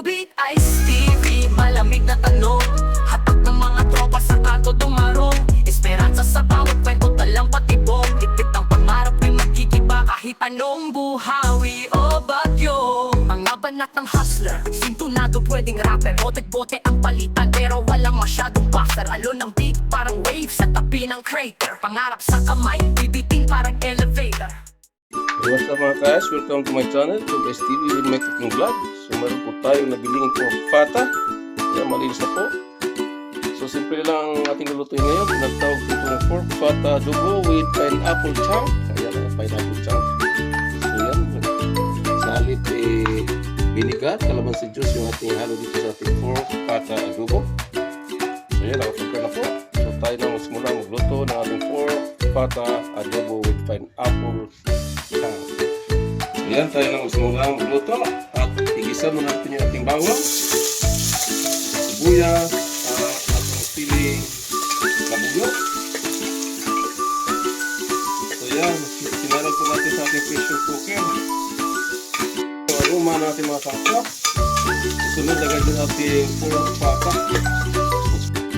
Tubig, Ice TV, malamig na tanong. Hatak ng mga tropa sa kanto dumarong. Esperanza sa bawat kwento, talang patibong. Tipit ng pangarap ay magkikiba kahit anong buhawi o bagyo. Mga banat ng hustler, sintunado pwedeng rapper. Bote-bote ang palitan pero walang masyadong buster. Alon ng beat parang wave sa tabi ng crater. Pangarap sa kamay, bibitin parang elevator. What's up mga guys? Welcome to my channel, Tube STV with my cooking vlog. So meron po tayo nabiling pork fata. Yan, malinis na po. So simple lang ang ating lulutuin ngayon. Nagtawag po itong pork fata adobo with pineapple chunk. Ayan, pineapple chunk. So yan, salit vinegar, calamansi juice yung ating halo dito sa ating pork fata adobo. So yan, nakapagka na po. So tayo na magsimula magluto ng ating pork fata adobo with pineapple chunk. Ayan, tayo na magsimula magluto at igisa mo natin yung ating bawang, sibuyas, at ang piling labuyo. So yan, sinalag po natin sa ating pressure cooker. So aroma natin mga sangkap. Susunod lagay din ating pork fata.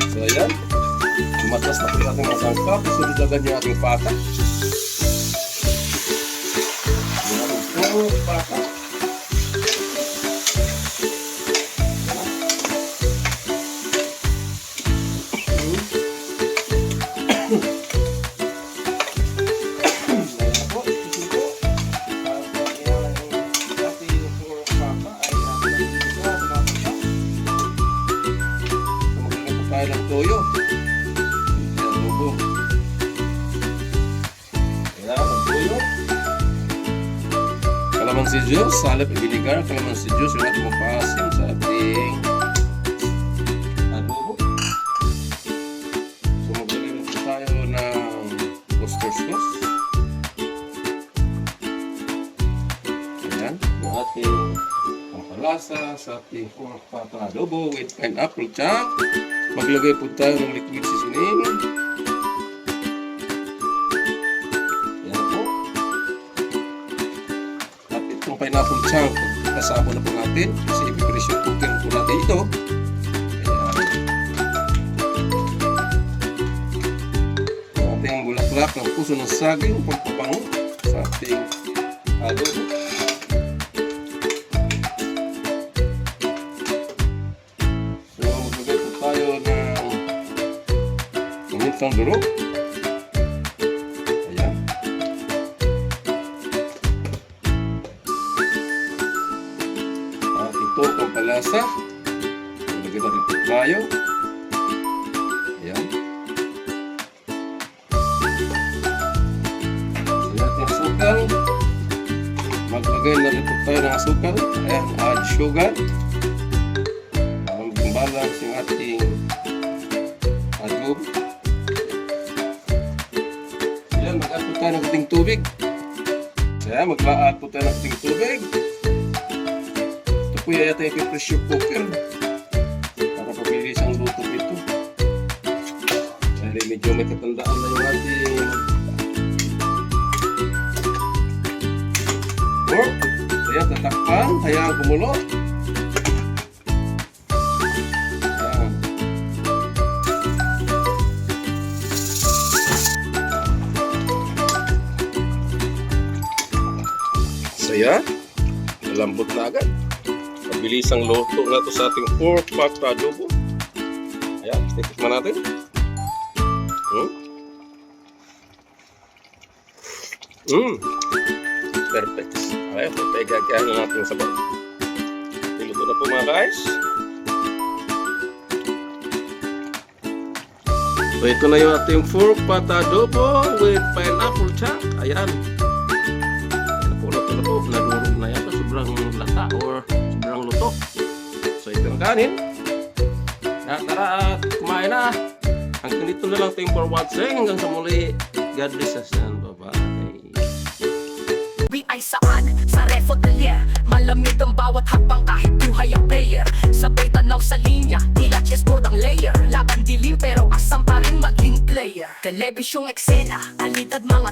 So ayan, lumatas na po yung ating mga sangkap. Susunod lagay yung ating fata. Fata. Ng toyo. Ayan, lobo. Ayan, ang toyo. Calamansi juice, salad at vinegar, calamansi juice yung ating mapasim sa ating adobo. So maglagay po tayo ng oyster sauce. Ayan, yung ating pampalasa sa ating pork fata adobo with pineapple chunk. Maglagay po tayo ng liquid seasoning. Ayan po. At itong pineapple chunk, kasama na po natin kasi i-pressure cooker po natin ito. Ayan. Ating bulaklak ng puso ng saging, pampabango sa ating adobo. Ang durog. Ayan. At ito ang palasa. Lagyan natin ito tayo. Ayan. Ayan natin asukal. Maglagay na rin tayo ng asukal. Ayan, add sugar. Para maging balance yung ating adobo. Mag-add po tayo ng ating tubig. Kaya mag-add po tayo ng ating tubig. Ito po yung ating pressure cooker para pabilis ang luto ito. Dahil medyo may katandaan na yung ating pork. Kaya tatakpan, hayaan kumulo. Ayan, malambot na agad. Mabilis ang luto na ito sa ating pork fata adobo. Ayan, titikman natin. Perfect. Ayan, pagkagagahan na natin sa bawang. Niluto na po mga guys. So ito na yung ating pork fata adobo with pineapple chunk. Ayan. Nadurog na yata, sobrang lata or sobrang luto. So ito ang kanin. Tara, kumain na. Hanggang dito na lang, thank you for watching. Hanggang sa muli, God bless us and bye-bye. Ay saan? Sa refodelier. Malamig ang bawat hakbang kahit buhay ang player. Sabay tanaw sa linya, tila chessboard ang layer. Laban dilim pero asam pa rin maging player. Telebisyong eksena, alidad mga